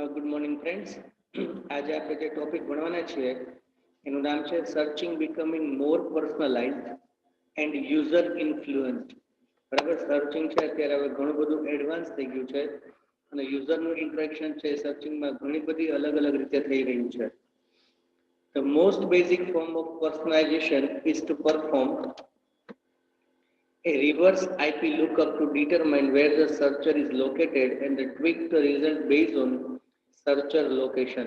Good morning friends. આજે આપણે જે ટોપિક ભણવાના છીએ એનું નામ છે searching becoming more personalized and user influenced. બરાબર, સર્ચિંગ છે અત્યારે હવે ઘણું બધું એડવાન્સ થઈ ગયું છે અને યુઝરનું ઇન્ટરેક્શન છે સર્ચિંગમાં ઘણી બધી અલગ અલગ રીતે થઈ રહ્યું છે. The most basic form of personalization is to perform a reverse IP lookup to determine where the searcher is located and tweak the result based on searcher location.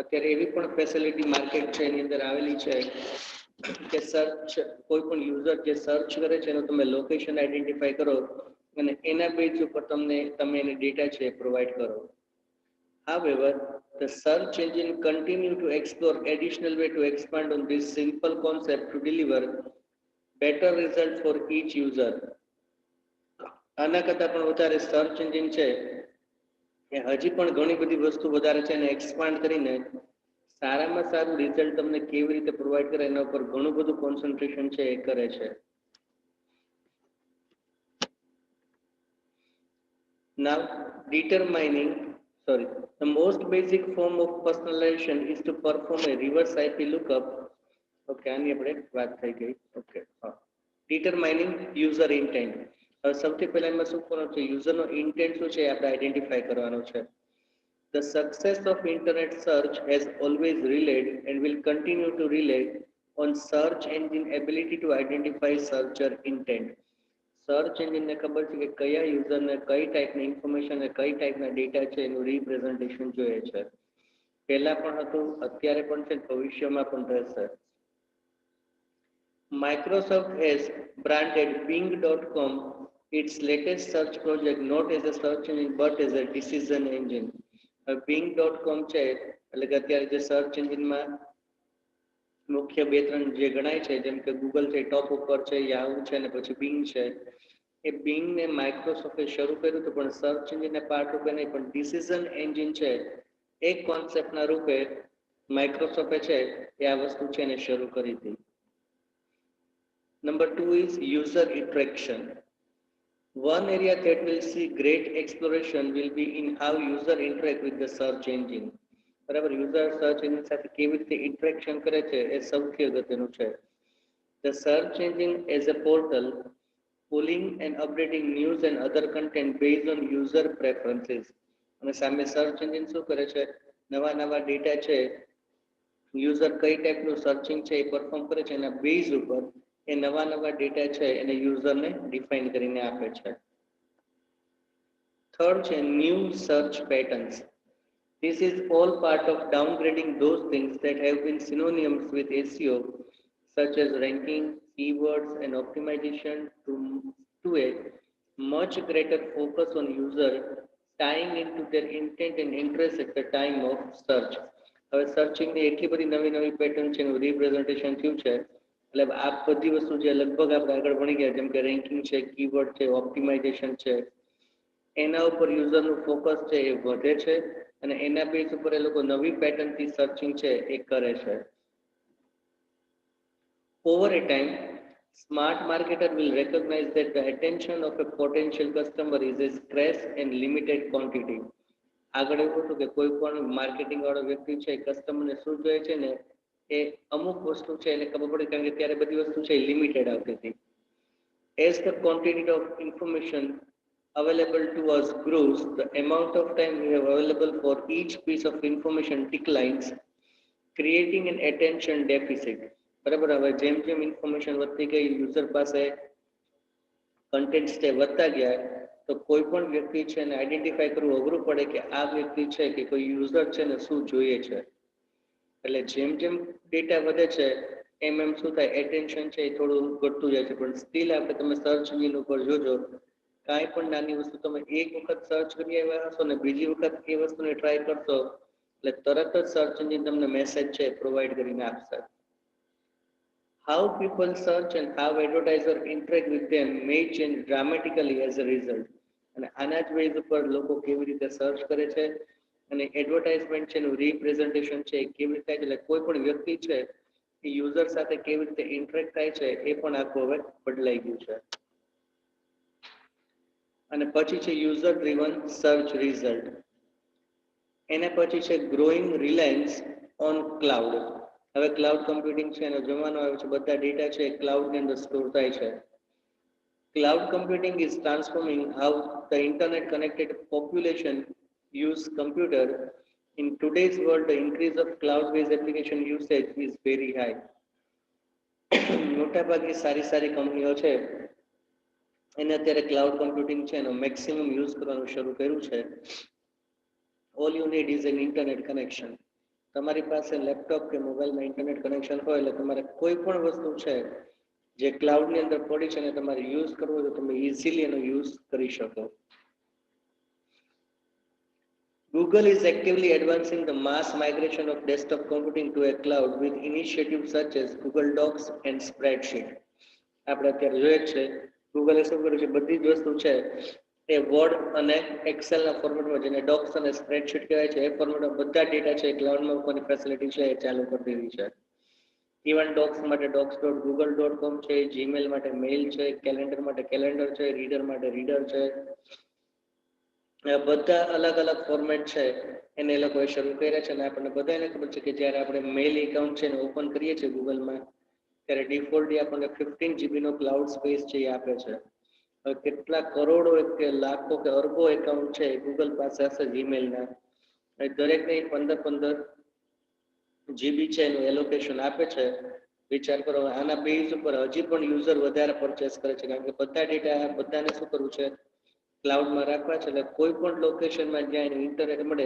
અત્યારે એવી પણ ફેસિલિટી માર્કેટ છે એની અંદર આવેલી છે કે સર્ચ કોઈ પણ યુઝર જે સર્ચ કરે છે એનું તમે લોકેશન આઈડેન્ટિફાઈ કરો અને એના બેઝ ઉપર તમે એને ડેટા છે પ્રોવાઈડ કરો. However, the search engine continue to explore additional way to expand on this simple concept to deliver better result for each user. આના કરતાં પણ વધારે સર્ચ એન્જિન છે એ હજી પણ ઘણી બધી વસ્તુ વધારે છે અને એક્સપાન્ડ કરીને સારામાં સારું રિઝલ્ટ તમને કેવી રીતે પ્રોવાઈડ કરે એના ઉપર ઘણું બધું કોન્સન્ટ્રેશન છે એ કરે છે. Now, the most basic form of personalization is to perform a reverse IP lookup. Okay, આની આપણે વાત થઈ ગઈ. Okay, determining user intent. સૌથી પહેલા એમાં શું કરવાનું છે, યુઝરનો ઇન્ટેન્ટ શું છે આપણે આઈડેન્ટિફાઈ કરવાનો છે. The success of internet search has always relied and will continue to rely on search engine ability to identify searcher intent. Search એન્જિનને ખબર છે કે કયા યુઝરને કઈ ટાઈપની ઇન્ફોર્મેશન અને કઈ ટાઈપના ડેટા છે એનું રિપ્રેઝન્ટેશન જોઈએ છે. પહેલા પણ હતું, અત્યારે પણ છે, ભવિષ્યમાં પણ રહેશે. Microsoft has branded Bing.com its latest search project not as a search engine but as a decision engine. Bing.com છે એટલે કે અત્યારે જે સર્ચ એન્જિનમાં મુખ્ય બે ત્રણ જે ગણાય છે જેમ કે ગૂગલ છે ટોપ ઉપર છે, યાહુ છે અને પછી બિંગ છે. એ બિંગને માઇક્રોસોફ્ટે શરૂ કર્યું હતું પણ સર્ચ એન્જિનના પાર્ટ રૂપે નહીં પણ ડિસિઝન એન્જિન છે એક કોન્સેપ્ટના રૂપે માઇક્રોસોફ્ટે છે એ આ વસ્તુ છે એને શરૂ કરી હતી. Number 2 is user interaction. One area that will see great exploration will be in how user interact with the search engine. બરાબર, યુઝર સર્ચ એન્જિન સાથે કેવી રીતે ઇન્ટરેક્શન કરે છે એ સૌથી અગત્યનું છે. The search engine as a portal pulling and updating news and other content based on user preferences. અને સામે સર્ચ એન્જિન શું કરે છે, નવા નવા ડેટા છે યુઝર કઈ ટાઈપનું સર્ચિંગ છે એ પરફોર્મ કરે છે એના બેઝ ઉપર એ નવા નવા ડેટા છે એને યુઝરને ડિફાઇન કરીને આપે છે. થર્ડ છે new search patterns. This is all part of downgrading those things that have been synonymous with SEO, such as ranking, keywords, and optimization, to a much greater focus on user tying into their intent and interest at the time of search. હવે સર્ચિંગની એટલી બધી નવી નવી pattern છે એનું representation થયું છે એટલે આ બધી વસ્તુ જે લગભગ આપણે આગળ ભણી ગયા જેમ કે રેન્કિંગ છે, કીવર્ડ છે, ઓપ્ટિમાઇઝેશન છે, એના ઉપર યુઝરનું ફોકસ છે એ વધે છે અને એના બેઝ ઉપર એ લોકો નવી પેટર્નથી સર્ચિંગ છે એ કરે છે. Over a time, smart marketer will recognize that the attention of a potential customer is a scarce and limited quantity. આગળ એવું હતું કે કોઈ પણ માર્કેટિંગ વાળો વ્યક્તિ છે કસ્ટમરને શું જોઈએ છે ને એ અમુક વસ્તુ છે એને ખબર પડે કારણ કે ત્યારે બધી વસ્તુ છે લિમિટેડ આવતી હતી. As the quantity of information available to us grows, the amount of time we have available for each piece of information declines, creating an attention deficit. બરાબર, હવે જેમ જેમ ઇન્ફોર્મેશન વધતી ગઈ યુઝર પાસે કન્ટેન્ટ છે વધતા ગયા તો કોઈ પણ વ્યક્તિ છે એને આઈડેન્ટિફાઈ કરવું અઘરું પડે કે આ વ્યક્તિ છે કે કોઈ યુઝર છે ને શું જોઈએ છે. એટલે જેમ જેમ ડેટા વધે છે એમ એમ શું થાય, એટેન્શન છે એ થોડું ઘટતું જાય છે. પણ સ્ટીલ આપણે તમે સર્ચ એન્જિન ઉપર જોજો કાંઈ પણ નાની વસ્તુ તમે એક વખત સર્ચ કરી આવ્યા હશો ને બીજી વખત એ વસ્તુને ટ્રાય કરશો એટલે તરત જ સર્ચ એન્જિન તમને મેસેજ છે પ્રોવાઈડ કરીને આપશે. How people search and how advertisers interact with them may change dramatically as a result. અને આના જ બેઝ ઉપર લોકો કેવી રીતે સર્ચ કરે છે અને એડવર્ટાઇઝમેન્ટ છે એનું રિપ્રેઝન્ટેશન છે એ કેવી રીતે થાય છે એટલે કોઈ પણ વ્યક્તિ છે એ યુઝર સાથે કેવી રીતે ઇન્ટરેક્ટ થાય છે એ પણ આખું હવે બદલાઈ ગયું છે. અને પછી છે યુઝર ડ્રીવન સર્ચ રિઝલ્ટ. એના પછી છે ગ્રોઈંગ રિલાયન્સ ઓન ક્લાઉડ. હવે ક્લાઉડ કમ્પ્યુટિંગ છે એનો જમાનો આવ્યો છે, બધા ડેટા છે ક્લાઉડની અંદર સ્ટોર થાય છે. Cloud computing is transforming how the internet connected population use computer. In today's world, the increase of cloud-based application usage is very high. મોટાભાગની સારી કંપનીઓ છે એને અત્યારે ક્લાઉડ કમ્પ્યુટિંગ છે એનો મેક્સિમમ યુઝ કરવાનું શરૂ કર્યું છે. All you need is an internet connection. તમારી પાસે લેપટોપ કે મોબાઈલમાં ઇન્ટરનેટ કનેક્શન હોય એટલે તમારે કોઈ પણ વસ્તુ છે જે ક્લાઉડની અંદર પડી છે અને તમારે યુઝ કરવો તો તમે ઇઝીલી એનો યુઝ કરી શકો. Google is actively advancing the mass migration of desktop computing to a cloud with initiatives such as Google Docs and Spreadsheet. આપણે અત્યારે જોઈએ છે ગૂગલે શું કર્યું છે, બધી જ વસ્તુ છે એ વર્ડ અને એક્સેલના ફોર્મેટમાં જેને ડોક્સ અને સ્પ્રેડશીટ કહેવાય છે એ ફોર્મેટમાં બધા ડેટા છે ક્લાઉડમાં મૂકવાની ફેસિલિટી છે એ ચાલુ કરી દીધી છે. ઇવન ડોક્સ માટે docs.google.com છે, જીમેલ માટે મેઇલ છે, કેલેન્ડર માટે કેલેન્ડર છે, રીડર માટે રીડર છે. બધા અલગ અલગ ફોર્મેટ છે એને એ લોકોએ શરૂ કર્યા છે અને આપણને બધાને ખબર છે કે જ્યારે આપણે મેઇલ એકાઉન્ટ છે એને ઓપન કરીએ છીએ ગૂગલમાં ત્યારે ડિફોલ્ટલી આપણને 15 GB નો ક્લાઉડ સ્પેસ છે એ આપે છે. હવે કેટલા કરોડો કે લાખો કે અરબો એકાઉન્ટ છે ગૂગલ પાસે હશે જીમેલના, દરેકને 15 GB છે એનું એલોકેશન આપે છે. વિચાર કરો આના બેઝ ઉપર હજી પણ યુઝર વધારે પરચેસ કરે છે કારણ કે બધા ડેટા બધાને શું કરવું છે ક્લાઉડમાં રાખવા છે એટલે કોઈ પણ લોકેશનમાં જ્યાં એને ઇન્ટરનેટ મળે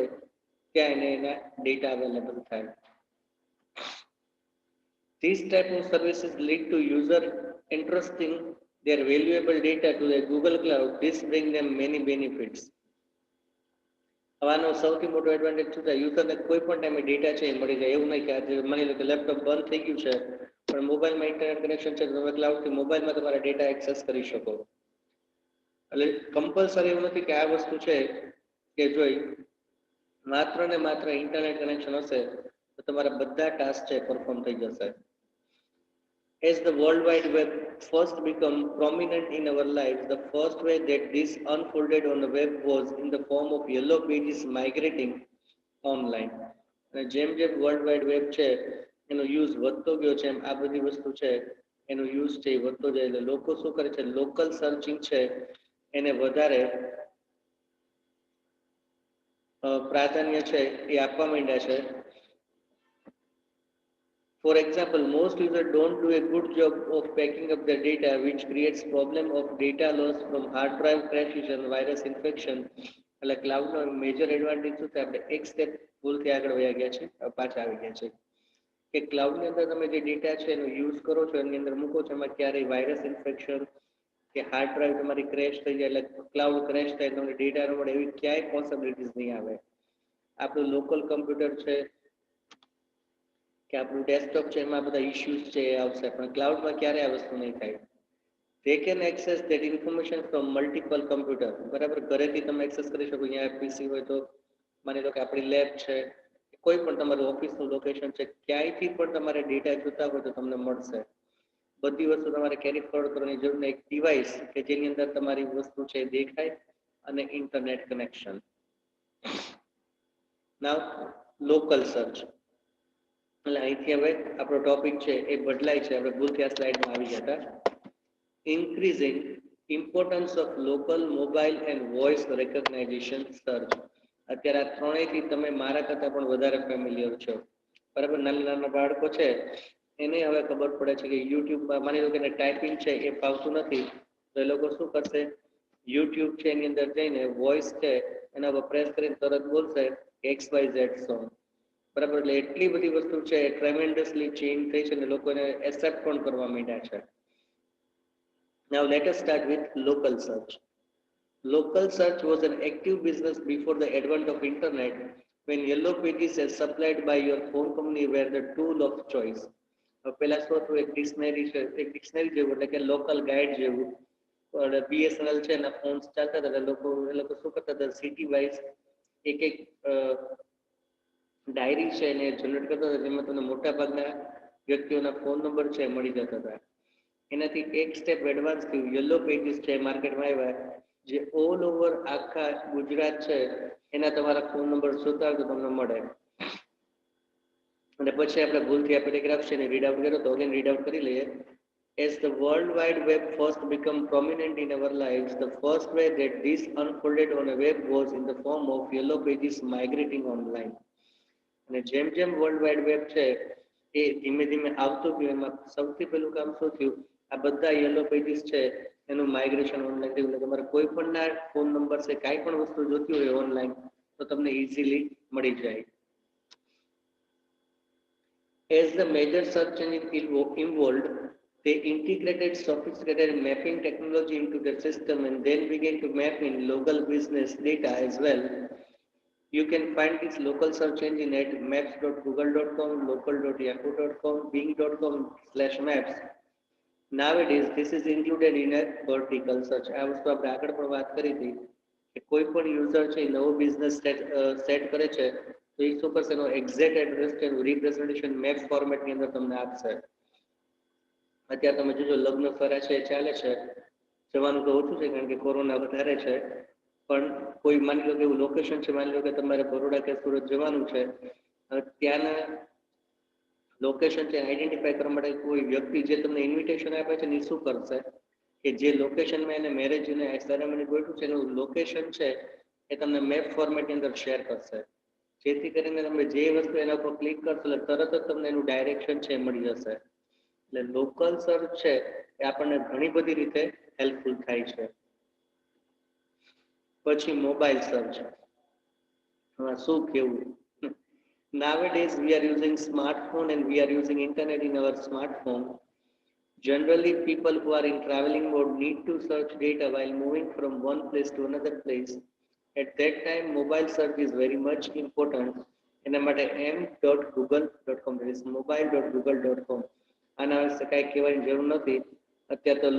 ત્યાં એને એના ડેટા અવેલેબલ થાય. These type of services lead to user entrusting their valuable data to the Google Cloud. This brings them many benefits. આનો સૌથી મોટો એડવાન્ટેજ શું થાય, યુઝરને કોઈ પણ ટાઈમે ડેટા છે એ મળી જાય. એવું નહીં કે આજે માની લો કે લેપટોપ બંધ થઈ ગયું છે પણ મોબાઈલમાં ઇન્ટરનેટ કનેક્શન છે તમે ક્લાઉડથી મોબાઈલમાં તમારા ડેટા એક્સેસ કરી શકો. એટલે કમ્પલસરી એવું નથી કે આ વસ્તુ છે કે જોઈ માત્ર ને માત્ર ઇન્ટરનેટ કનેક્શન હશે તો તમારા બધા ટાસ્ક છે પરફોર્મ થઈ જશે. As the World Wide Web first became prominent in our lives, the first way that this unfolded on the web was in the form of yellow pages migrating online. અને જેમ જેમ world wide web છે એનો use વધતો ગયો છે એમ આ બધી વસ્તુ છે એનો યુઝ છે એ વધતો જાય એટલે લોકો શું કરે છે લોકલ સર્ચિંગ છે એને વધારે પ્રાધાન્ય છે એ આપવા માંડ્યા છે. For example, most users don't do a good job of backing up their data, which creates problem of data loss from hard drive crashes and virus infection. એટલે ક્લાઉડનો મેજર એડવાન્ટેજ શું છે, આપણે એક સ્ટેપ ભૂલથી આગળ વયા ગયા છે, પાછા આવી ગયા છે કે ક્લાઉડની અંદર તમે જે ડેટા છે એનો યુઝ કરો છો એની અંદર મૂકો છો એમાં ક્યારેય વાયરસ ઇન્ફેક્શન કે હાર્ડ ડ્રાઈવ તમારી ક્રેશ થઈ જાય એટલે ક્લાઉડ ક્રેશ થાય તમને ડેટા ન મળે એવી ક્યાંય પોસિબિલિટીઝ નહીં આવે. આપણું લોકલ કમ્પ્યુટર છે કે આપણું ડેસ્કટોપ છે એમાં બધા ઇશ્યુઝ છે એ આવશે પણ ક્લાઉડમાં ક્યારે આ વસ્તુ નહીં થાય. They can access that information from multiple computer. બરાબર, ઘરેથી તમે એક્સેસ કરી શકો. અહીંયા પીસી હોય તો માની લો કે આપણી લેબ છે, કોઈ પણ તમારું ઓફિસનું લોકેશન છે, ક્યાંયથી પણ તમારે ડેટા જોતા હોય તો તમને મળશે. બધી વસ્તુ તમારે કેરી ફોરવર્ડ કરવાની જરૂર નહીં. એક ડિવાઇસ કે જેની અંદર તમારી વસ્તુ છે દેખાય અને ઇન્ટરનેટ કનેક્શન. નાવ લોકલ સર્ચ. એટલે અહીંથી હવે આપણો ટોપિક છે એ બદલાય છે. આપણે ભૂલથી આ સ્લાઇડમાં આવી ગયા હતા. Increasing importance of local mobile and voice recognition search. અત્યારે આ ત્રણેયથી તમે મારા કરતાં પણ વધારે ફેમિલિયર છો. બરાબર, નાના બાળકો છે એને હવે ખબર પડે છે કે યુટ્યુબમાં માની લો કે ટાઈપિંગ છે એ ફાવતું નથી તો એ લોકો શું કરશે, યુટ્યુબ છે એની અંદર જઈને વોઇસ છે એના પર પ્રેસ કરીને તરત બોલશે XYZ સોંગ. બરાબર, એટલે એટલી બધી વસ્તુ છે ટ્રેમેન્ડસલી ચેન્જ થઈ છે અને લોકો એને એક્સેપ્ટ પણ કરવા માંડ્યા છે. Now let us start with local search. Local search was an active business before the advent of internet, when yellow pages as supplied by your phone company were the tool of choice. પહેલા શું હતું, એક dictionary છે, એક dictionary જેવું એટલે કે local guide જેવું. BSNL છે એના ફોન્સ ચાલતા હતા એટલે લોકો શું કરતા હતા, સિટી વાઇઝ એક ડાયરી છે એને જનરેટ કરતા હતા જેમાં તમને મોટા ભાગના વ્યક્તિઓના ફોન નંબર છે મળી જતા હતા. એનાથી એક સ્ટેપ એડવાન્સ થયું, યલો પેજીસ છે માર્કેટમાં આવ્યા જે ઓલ ઓવર આખા ગુજરાત છે એના તમારા ફોન નંબર શોધતા હોય તો તમને મળે. અને પછી આપણે ભૂલથી આ પેરેગ્રાફ છે ને રીડ આઉટ કર્યો તો અગેન રીડ આઉટ કરી લઈએ. As the World Wide Web first became prominent in our lives, the first way that this unfolded on a web was in the form of yellow pages migrating online. અને જેમ જેમ world wide web છે એ ધીમે ધીમે આવતું ગયું, એમાં સૌથી પહેલું કામ શું થયું, આ બધા યલો પેજીસ છે એનું માઇગ્રેશન ઓનલાઈન થયું. એટલે તમારે કોઈ પણ ના ફોન નંબર છે, કાંઈ પણ વસ્તુ જોતી હોય ઓનલાઈન તો તમને ઇઝીલી મળી જાય. As the major search engine involved, they integrated sophisticated mapping technology into their system and then began to map in local business data as well. You can find this local search engine at maps.google.com, local.yahoo.com, bing.com/maps. Nowadays, this is included in a vertical search. આ વસ્તુ આપણે આગળ પણ વાત કરી હતી કે કોઈ પણ યુઝર છે નવો બિઝનેસ સેટ કરે છે તો એ શું કરશે, એનો એક્ઝેક્ટ એડ્રેસ છે એનું રિપ્રેઝન્ટેશન મેપ ફોર્મેટની અંદર તમને આપશે. અત્યારે તમે જોજો લગ્ન ફરા છે ચાલે છે, જવાનું તો ઓછું છે કારણ કે કોરોના વધારે છે, પણ કોઈ માની લો કે એવું લોકેશન છે, માની લો કે તમારે બરોડા કે સુરત જવાનું છે, ત્યાંના લોકેશન છે આઈડેન્ટિફાઈ કરવા માટે કોઈ વ્યક્તિ જે તમને ઇન્વિટેશન આપે છે એ શું કરશે કે જે લોકેશનમાં એને મેરેજ ને સેરેમની ગોઠવું છે એનું લોકેશન છે એ તમને મેપ ફોર્મેટની અંદર શેર કરશે, જેથી કરીને તમે જે વસ્તુ એના ઉપર ક્લિક કરશો એટલે તરત જ તમને એનું ડાયરેક્શન છે મળી જશે. એટલે લોકલ સર્ચ છે એ આપણને ઘણી બધી રીતે હેલ્પફુલ થાય છે. પછી મોબાઈલ સર્ચ, શું કેવું. Nowadays we are using smartphone and we are using internet in our smartphone. Generally, people who are in traveling mode need to search data while moving from one place to another place. At that time, mobile search is very much important. એના માટે m.google.com, that is mobile.google.com. આના વિશે કાંઈ કહેવાની જરૂર નથી. અત્યારે તો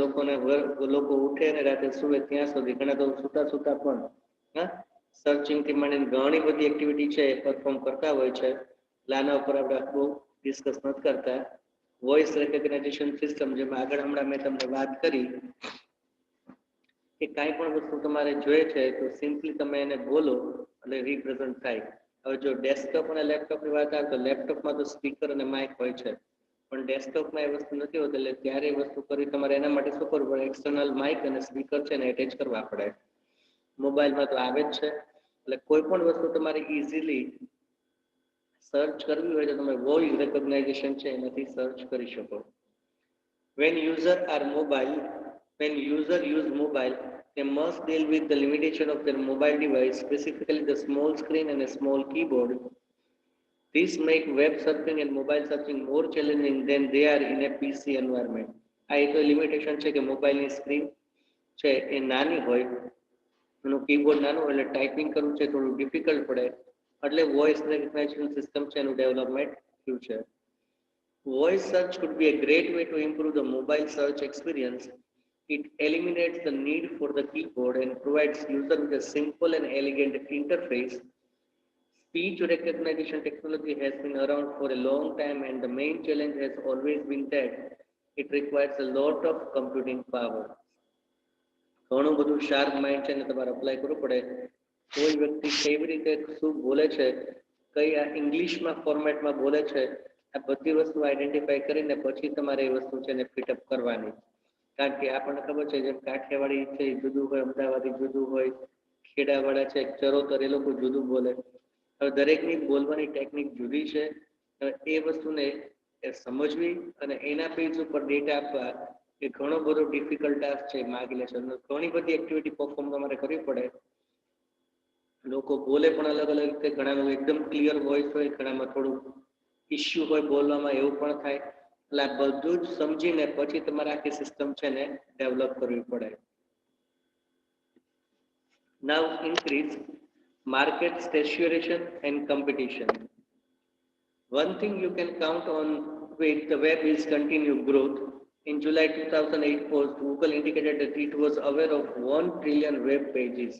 લોકો ઉઠે ને રાતે સુવે ત્યાં સુધી, ઘણા તો સુતા સુતા પણ સર્ચિંગ થી માંડીને ઘણી બધી એક્ટિવિટી છે એ પરફોર્મ કરતા હોય છે. આના ઉપર આપણે બહુ ડિસ્કસ નથી કરતા. વોઇસ રેકોગ્નાઇઝેશન સિસ્ટમ, જેમાં આગળ હમણાં મેં તમને વાત કરી કે કાંઈ પણ વસ્તુ તમારે જોઈએ છે તો સિમ્પલી તમે એને બોલો એટલે રિપ્રેઝન્ટ થાય. હવે જો ડેસ્કટોપ અને લેપટોપની વાત આવે તો લેપટોપમાં તો સ્પીકર અને માઇક હોય છે, પણ ડેસ્કટોપમાં એ વસ્તુ નથી હોતી. એટલે ત્યારે એ વસ્તુ કરી તમારે એના માટે શું કરવું પડે, એક્સટર્નલ માઇક અને સ્પીકર છે ને એટેચ કરવા પડે. મોબાઈલમાં તો આવે જ છે. એટલે કોઈ પણ વસ્તુ તમારે ઇઝીલી સર્ચ કરવી હોય તો તમે વોઇસ રેકોગ્નાઇઝેશન છે એનાથી સર્ચ કરી શકો. When user use mobile, they must deal with the limitation of their mobile device, specifically the small screen and a small keyboard. This make web surfing and mobile searching more challenging than they are in a PC environment. આ એ તો limitation છે કે મોબાઈલની screen છે એ નાની હોય, એનું keyboard નાનું એટલે ટાઈપિંગ કરવું છે થોડું ડિફિકલ્ટ પડે, એટલે વોઇસ રેકોગ્નાઇઝેશન સિસ્ટમ છે એનું ડેવલપમેન્ટ થયું છે. Voice search could be a great way to improve the mobile search experience. It eliminates the need for the keyboard and provides user with a simple and elegant interface. Speech recognition technology has been around for a long time, and the main challenge has always been that it requires a lot of computing power. ઘણું બધું sharp mind છે ને તમારે apply કરવું પડે. કોઈ વ્યક્તિ કેવી રીતે શું બોલે છે, કઈ આ ઇંગ્લિશમાં ફોર્મેટમાં બોલે છે, આ બધી વસ્તુ આઈડેન્ટિફાઈ કરીને પછી તમારે એ વસ્તુ છે ને ફિટઅપ કરવાની. કારણ કે આપણને ખબર છે જેમ કાઠિયાવાડી છે એ જુદું હોય, અમદાવાદી જુદું હોય, ખેડાવાળા છે ચરોતર એ લોકો જુદું બોલે. હવે દરેકની બોલવાની ટેકનિક જુદી છે. એ વસ્તુને સમજવી અને એના પેજ ઉપર ડેટા આપવા એ ઘણો બધો ડિફિકલ્ટ ટાસ્ક છે, માગી લે છે. ઘણી બધી એક્ટિવિટી પરફોર્મ તમારે કરવી પડે. લોકો બોલે પણ અલગ અલગ રીતે, ઘણા એકદમ ક્લિયર વોઇસ હોય, ઘણામાં થોડું ઇશ્યુ હોય બોલવામાં, એવું પણ થાય. એટલે આ બધું જ સમજીને પછી તમારે આખી સિસ્ટમ છે ને ડેવલપ કરવી પડે. Now increase market saturation and competition. One thing you can count on with the web is continued growth. In July 2008 post, Google indicated that it was aware of 1 trillion web pages.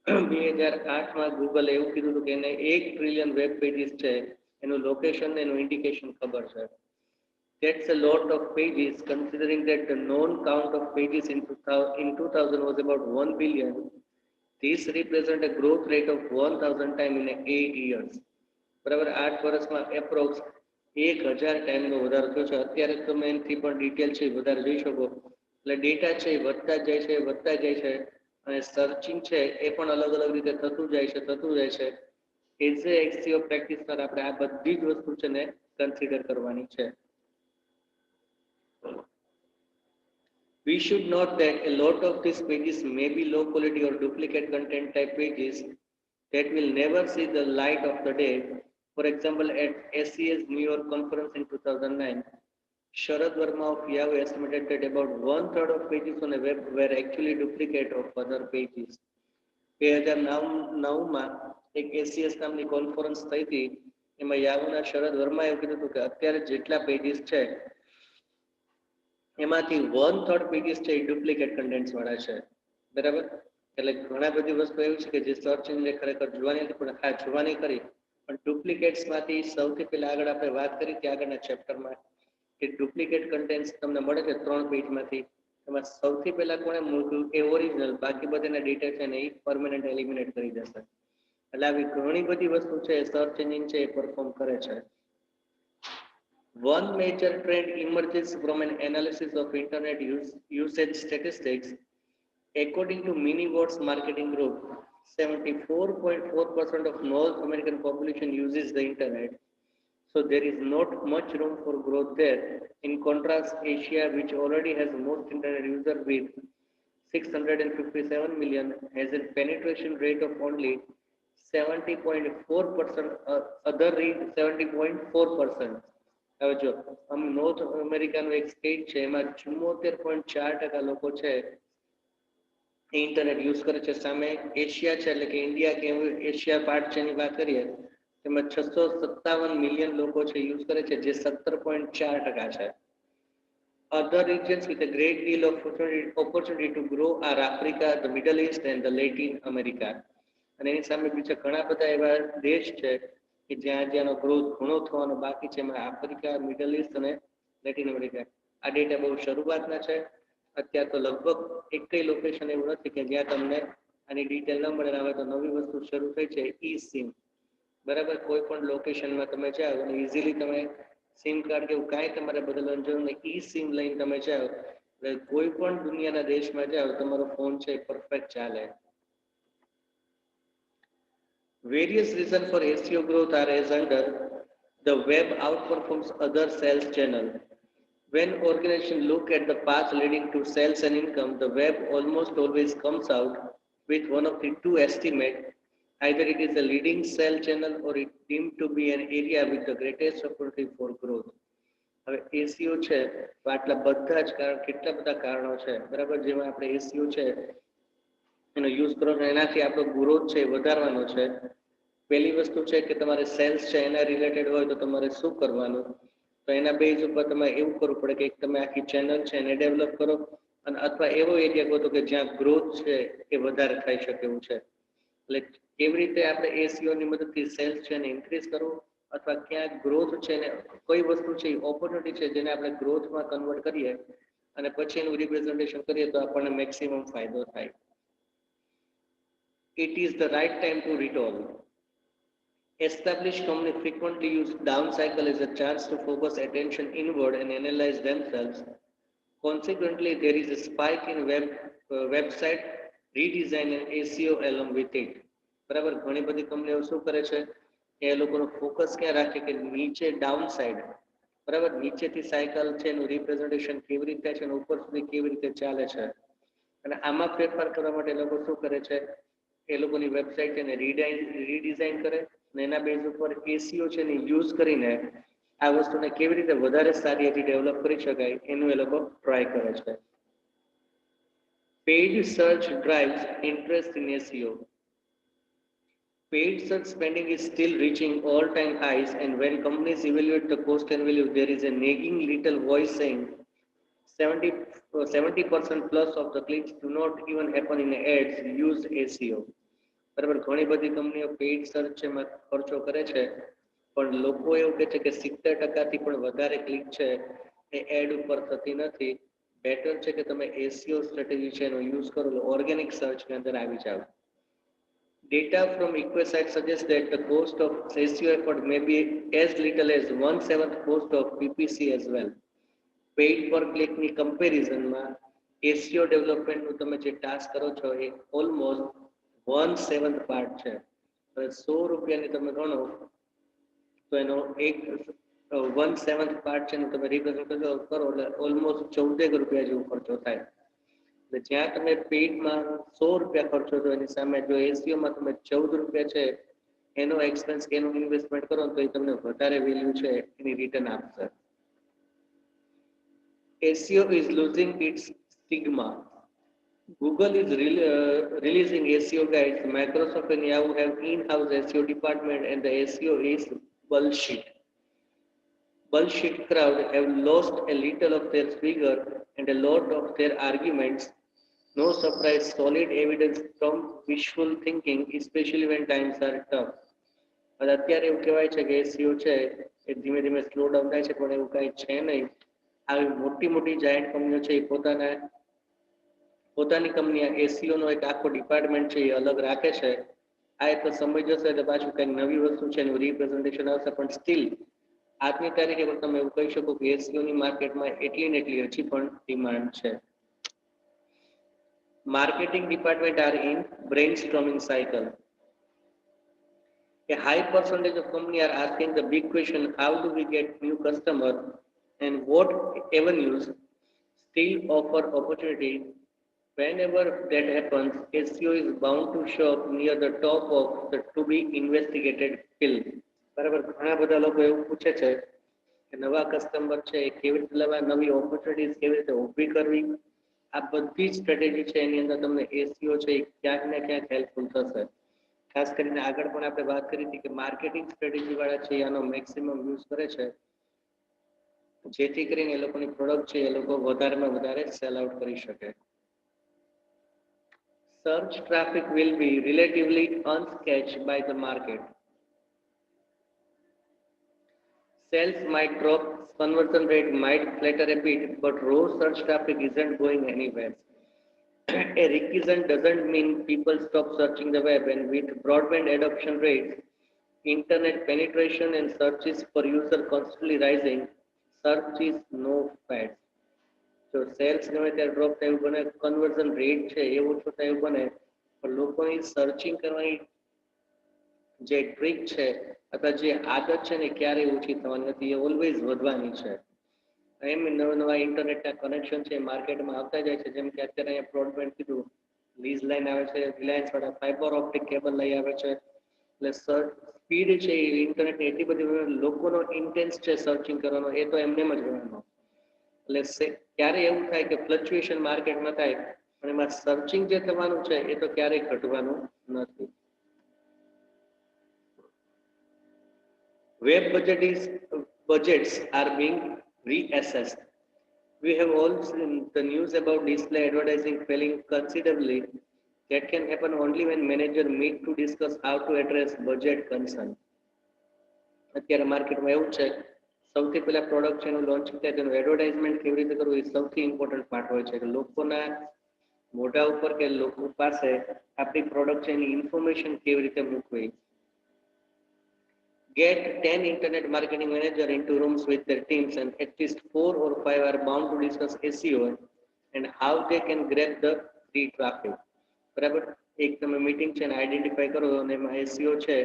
2008માં ગૂગલે એવું કીધું હતું કે એને 1 trillion web pages છે એનું location એનું indication ખબર છે. That's a lot of pages, considering that the known count of pages in 2000 was about 1 billion. This represents a growth rate of 1000 times in 8 years. બરાબર 8 વર્ષમાં એપ્રોક્સ 1000 ટાઈમનો વધારો થયો છે. અત્યારે તમે એનાથી પણ ડિટેલ છે વધારે જોઈ શકો. એટલે ડેટા છે વધતા જાય છે અને સર્ચિંગ છે એ પણ અલગ અલગ રીતે થતું જાય છે. એઝ એ એક્સીઓ પ્રેક્ટિસનર આપણે આ બધી જ વસ્તુ છે ને કન્સિડર કરવાની છે. We should note that a lot of these pages may be low quality or duplicate content type pages that will never see the light of the day. For example, at SCS New York conference in 2009, Sharad Verma of Yahoo estimated that about 1/3 of pages on a web were actually duplicate of other pages. 2009 એક SCS નામની conference થઈ હતી, એમાં યાહૂના શરદ વર્માએ એવું કીધું હતું કે અત્યારે જેટલા પેજીસ છે એમાંથી 1/3 પેજીસ છે એ ડુપ્લિકેટ કન્ટેન્ટ્સ વાળા છે. બરાબર, એટલે ઘણા બધી વસ્તુ એવી છે કે જે સર્ચ એન્જિન ખરેખર જોવાની નથી, પણ હા જોવાની કરી. પણ ડુપ્લિકેટ્સ માંથી સૌથી પહેલા આગળ આપણે વાત કરી હતી આગળના ચેપ્ટરમાં કે ડુપ્લિકેટ કન્ટેન્ટ્સ તમને મળે છે 3 પેજમાંથી. એમાં સૌથી પહેલા કોણે મૂક્યું એ ઓરિજિનલ, બાકી બધાના ડેટા છે ને એ પરમેનન્ટ એલિમિનેટ કરી દેશે. એટલે આવી ઘણી બધી વસ્તુ છે સર્ચ એન્જિન છે એ પરફોર્મ કરે છે. One major trend emerges from an analysis of internet usage statistics. According to Miniwatts Marketing Group, 74.4% of North American population uses the internet. So there is not much room for growth there. In contrast, Asia, which already has most internet users with 657 million, has a penetration rate of only 70.4%. Other read 70.4%. હવે જો north અમેરિકાનું એક state છે એમાં 74.4% લોકો છે internet use કરે છે. સામે એશિયા છે એટલે કે ઇન્ડિયા કે એશિયા પાર્ટ છે એની વાત કરીએ તેમાં 657 મિલિયન લોકો છે યુઝ કરે છે, જે 17.4% છે. Other regions with a great deal of opportunity to grow are Africa, the Middle East and the Latin America. અને એની સામે બીજા ઘણા બધા એવા દેશ છે કે જ્યાંનો ગ્રોથ ઘણો થવાનો બાકી છે, એમાં આફ્રિકા, મિડલ ઈસ્ટ અને લેટિન અમેરિકા. આ ડેટા બહુ શરૂઆતના છે. અત્યારે તો લગભગ એકય લોકેશન એવું નથી કે જ્યાં તમને આની ડિટેલ ન મળે. હવે તો નવી વસ્તુ શરૂ થઈ છે, ઈ સિમ. બરાબર, કોઈ પણ લોકેશનમાં તમે જાઓ અને ઇઝીલી તમે સિમ કાર્ડ કે એવું કાંઈ તમારે બદલવાનું જરૂર નહીં, ઈ સિમ લઈને તમે જાઓ એટલે કોઈ પણ દુનિયાના દેશમાં જાઓ તમારો ફોન છે પરફેક્ટ ચાલે. Various reasons for SEO growth are as under: the web outperforms other sales channels. When organizations look at the path leading to sales and income, the web almost always comes out with one of the two estimates. Either it is a leading sales channel or it deemed to be an area with the greatest opportunity for growth. હવે SEO છે તો આટલા બધા જ કેટલા બધા કારણો છે. બરાબર, જેમાં આપણે એસીઓ છે એનો યુઝ કરો એનાથી આપણો ગ્રોથ છે વધારવાનો છે. પહેલી વસ્તુ છે કે તમારે સેલ્સ છે એના રિલેટેડ હોય તો તમારે શું કરવાનું, તો એના બેઝ ઉપર તમારે એવું કરવું પડે કે તમે આખી ચેનલ છે એને ડેવલપ કરો અને અથવા એવો એરિયા ગોતો કે જ્યાં ગ્રોથ છે એ વધારે થઈ શકે એવું છે. એટલે કેવી રીતે આપણે એસીઓ ની મદદથી સેલ્સ છે એને ઇન્ક્રીઝ કરવું અથવા ક્યાં ગ્રોથ છે ને કોઈ વસ્તુ છે ઓપોર્ચ્યુનિટી છે જેને આપણે ગ્રોથમાં કન્વર્ટ કરીએ અને પછી એનું રિપ્રેઝન્ટેશન કરીએ તો આપણને મેક્સિમમ ફાયદો થાય. It is the right time to retool. Established companies frequently use down cycle as a chance to focus attention inward and analyze themselves. Consequently, there is a spike in website redesign and SEO along with it. બરાબર, ઘણી બધી કંપનીઓ શું કરે છે એ લોકોનો focus ક્યાં રાખે કે નીચે ડાઉન સાઈડ, બરાબર, નીચેથી સાયકલ છે એનું રિપ્રેઝન્ટેશન કેવી રીતે છે અને ઉપર સુધી કેવી રીતે ચાલે છે. અને આમાં ફેરફાર કરવા માટે લોકો શું કરે છે, એ લોકોની વેબસાઇટ એને રીડિઝાઇન કરે અને એના બેઝ ઉપર એસીઓ છે એને યુઝ કરીને આ વસ્તુને કેવી રીતે વધારે સારી રીતે ડેવલપ કરી શકાય એનું એ લોકો ટ્રાય કરે છે. Paid search drives interest in SEO. Paid search spending is still reaching all-time highs, and when companies evaluate the cost and value, there is a nagging little voice saying 70% plus of the clicks do not even happen in ads use SEO. બરાબર, ઘણી બધી કંપનીઓ paid search એમાં ખર્ચો કરે છે પણ લોકો એવું કહે છે કે 70% પણ વધારે ક્લિક છે એ એડ ઉપર થતી નથી. બેટર છે કે તમે એસઈઓ સ્ટ્રેટેજી છે એનો યુઝ કરો, ઓર્ગેનિક સર્ચની અંદર આવી જાવ. Data from Equisite suggests that the cost of SEO effort may be as little as 1/7 cost of PPC as well. Paid per click ની કમ્પેરિઝનમાં SEO ડેવલપમેન્ટનું તમે જે ટાસ્ક કરો છો એ ઓલમોસ્ટ 1/7 પાર્ટ છે. હવે 100 રૂપિયાની તમે ગણો તો એનો એક 1/7 પાર્ટ છે તમે રિપ્રેઝન્ટ કરો એટલે ઓલમોસ્ટ 14 રૂપિયા જેવો ખર્ચો થાય. એટલે જ્યાં તમે પેઇડમાં 100 રૂપિયા ખર્ચો છો એની સામે જો એસઈઓમાં તમે 14 રૂપિયા છે એનો એક્સપેન્સ એનું ઇન્વેસ્ટમેન્ટ કરો તો એ તમને વધારે વેલ્યુ છે એની રિટર્ન આપશે. SEO is losing its stigma. Google is releasing SEO guides. Microsoft and Yahoo have in-house SEO department, and the SEO is bullshit. Bullshit crowd have lost a little of their vigor and a lot of their arguments. No surprise, solid evidence from wishful thinking, especially when times are tough. અને અત્યારે એવું કહેવાય છે કે SEO છે એ ધીમે ધીમે slow down થાય છે, પણ એવું કાંઈ છે નહીં. આવી મોટી મોટી જાયન્ટ કંપનીઓ છે એ પોતાની કંપની એસઈઓ નો એક આખો ડિપાર્ટમેન્ટ છે એ અલગ રાખે છે. આ એક સમય જશે એટલે પાછું કંઈક નવી વસ્તુ છે એનું રિપ્રેઝન્ટેશન આવશે, પણ સ્ટીલ આજની તારીખે પણ તમે એવું કહી શકો કે એસઈઓ ની માર્કેટમાં એટલી ને એટલી હજી પણ ડિમાન્ડ છે. Marketing department are in brainstorming cycle. A high percentage of companies are asking the big question: how do we get new customer, and what avenues still offer opportunity? Whenever that happens, SEO is bound to show up near the top of the to be investigated field. બરાબર, ઘણા બધા લોકો એવું પૂછે છે કે નવા customer છે એ કેવી રીતે લેવા, નવી ઓપોર્ચ્યુનિટીઝ કેવી રીતે ઊભી કરવી. આ બધી જ સ્ટ્રેટેજી છે એની અંદર તમને એસઈઓ છે એ ક્યાંક ને ક્યાંક હેલ્પફુલ થશે. ખાસ કરીને આગળ પણ આપણે વાત કરી હતી કે માર્કેટિંગ સ્ટ્રેટેજી વાળા છે આનો મેક્સિમમ યુઝ કરે છે જેથી કરીને એ લોકોની પ્રોડક્ટ છે એ લોકો વધારેમાં વધારે સેલ આઉટ કરી શકે. Search traffic will be relatively unscathed by the market. Sales might drop, conversion rate might flatter a bit, but raw search traffic isn't going anywhere. A requisition doesn't mean people stop searching the web, and with broadband adoption rates, internet penetration and searches per user constantly rising, search is no fad. જો cells ગમે ત્યારે drop થાય એવું બને, conversion rate છે એ ઓછું થાય એવું બને, પણ લોકોની સર્ચિંગ કરવાની જે ટ્રીક છે અથવા જે આદત છે ને ક્યારેય ઓછી થવાની નથી, એ ઓલવેઝ વધવાની છે. એમ નવા નવા ઇન્ટરનેટના કનેક્શન છે માર્કેટમાં આવતા જાય છે. જેમ કે અત્યારે અહીંયા બ્રોડબેન્ડ કીધું, લીઝ લાઈન આવે છે, રિલાયન્સ વાળા ફાઈબર ઓપ્ટિક કેબલ લઈ આવે છે. એટલે સ્પીડ છે એ ઇન્ટરનેટની એટલી બધી, લોકોનો ઇન્ટેન્સ છે સર્ચિંગ કરવાનો એ તો એમને જ ગણવાનો. એટલે ક્યારે એવું થાય કે ફ્લક્ચ્યુએશન માર્કેટમાં થાય, પણ એમાં સર્ચિંગ જે થવાનું છે એ તો ક્યારેય ઘટવાનું નથી. Web budgets are being reassessed. We have all seen the news about display advertising failing considerably. That can happen only when managers meet to discuss how to address budget concern. અત્યારે માર્કેટમાં એવું છે, સૌથી પહેલા પ્રોડક્ટ છે એનું launching થાય તેનું એડવર્ટાઇઝમેન્ટ કેવી રીતે કરવું એ સૌથી ઇમ્પોર્ટન્ટ પાર્ટ હોય છે. કે લોકોના મોઢા ઉપર કે લોકો પાસે આપણી પ્રોડક્ટ છે એની ઇન્ફોર્મેશન કેવી રીતે મૂકવી. Get 10 internet marketing managers into rooms with their teams, and at least 4 or 5 are bound to discuss SEO and how they can grab the free traffic. બરાબર, એક તમે મીટિંગ છે ને આઈડેન્ટિફાઈ કરો અને એમાં એસઈઓ છે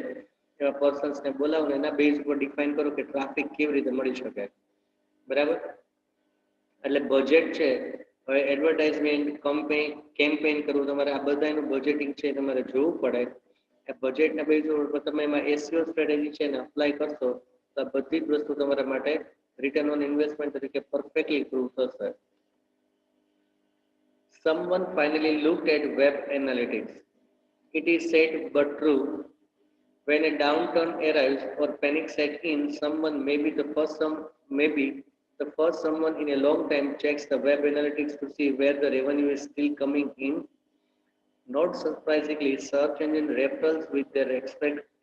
એવા પર્સન્સને બોલાવો ને એના બેઝ ઉપર ડિફાઇન કરો કે ટ્રાફિક કેવી રીતે મળી શકે. બરાબર, એટલે બજેટ છે, હવે એડવર્ટાઇઝમેન્ટ કેમ્પેઇન કરવું, તમારે આ બધાનું બજેટિંગ છે તમારે જોવું પડે. બજેટના બેઝ ઉપર તમે એમાં એસઈઓ સ્ટ્રેટેજી છે ને અપ્લાય કરશો તો આ બધી જ વસ્તુ તમારા માટે રિટર્ન ઓન ઇન્વેસ્ટમેન્ટ તરીકે પરફેક્ટલી પ્રૂવ થશે. Someone finally looked at web analytics. It is sad but true. When a downturn arrives or panic sets in, someone maybe the first someone in a long time checks the web analytics to see where the revenue is still coming in. Not surprisingly, search engine referrals with their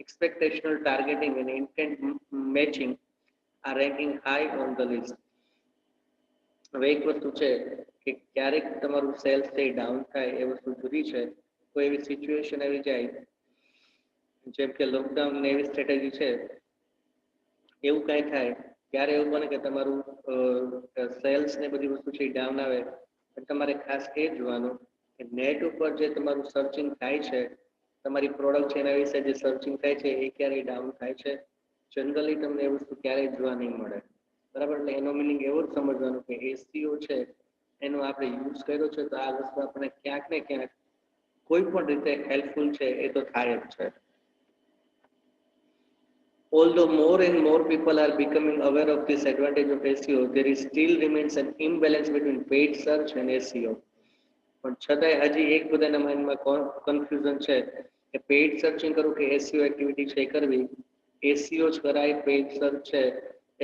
expectational targeting and intent matching are ranking high on the list. હવે એક વસ્તુ છે કે ક્યારેક તમારું cells છે down થાય એ વસ્તુ જુદી છે. કોઈ એવી સિચ્યુએશન આવી જાય જેમ કે લોકડાઉન ને એવી સ્ટ્રેટેજી છે, એવું કઈ થાય ત્યારે એવું બને કે તમારું સેલ્સ ને બધી વસ્તુ છે ડાઉન આવે, તમારે ખાસ એ જોવાનું કે નેટ ઉપર જે તમારું સર્ચિંગ થાય છે, તમારી પ્રોડક્ટ છે એના વિશે જે સર્ચિંગ થાય છે એ ક્યારેય ડાઉન થાય છે? જનરલી તમને એ વસ્તુ ક્યારેય જોવા નહીં મળે. બરાબર, એટલે એનો મિનિંગ એવો જ સમજવાનું કે એસસીઓ છે એનો આપણે યુઝ કર્યો છે તો આ વસ્તુ આપણે ક્યાંક ને ક્યાંક કોઈ પણ રીતે હેલ્પફુલ છે, એ તો થાય જ છે. Although more and more people are becoming aware of this advantage of SEO, there is still remains an imbalance between paid search and SEO. પણ છતાંય હજી એક બધાના માઇન્ડમાં કન્ફ્યુઝન છે કે પેઇડ સર્ચિંગ કરવું કે એસઈઓ એક્ટિવિટી છે કરવી. એસઈઓ જ કરાય, પેઇડ સર્ચ છે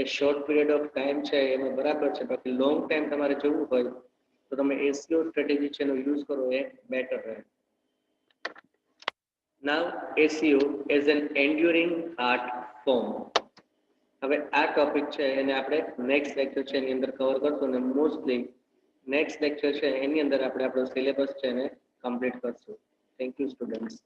એ શોર્ટ પીરિયડ ઓફ ટાઈમ છે એમાં બરાબર છે, બાકી લોંગ ટાઈમ તમારે જવું હોય તો તમે એસઈઓ સ્ટ્રેટેજી છે એનો યુઝ કરો એ બેટર રહે. Now SEO as an enduring art form. હવે આ ટોપિક છે એને આપણે નેક્સ્ટ લેક્ચર છે એની અંદર કવર કરશું અને મોસ્ટલી નેક્સ્ટ લેક્ચર છે એની અંદર આપણે આપણો સિલેબસ છે એને કમ્પ્લીટ કરશું. Thank you students.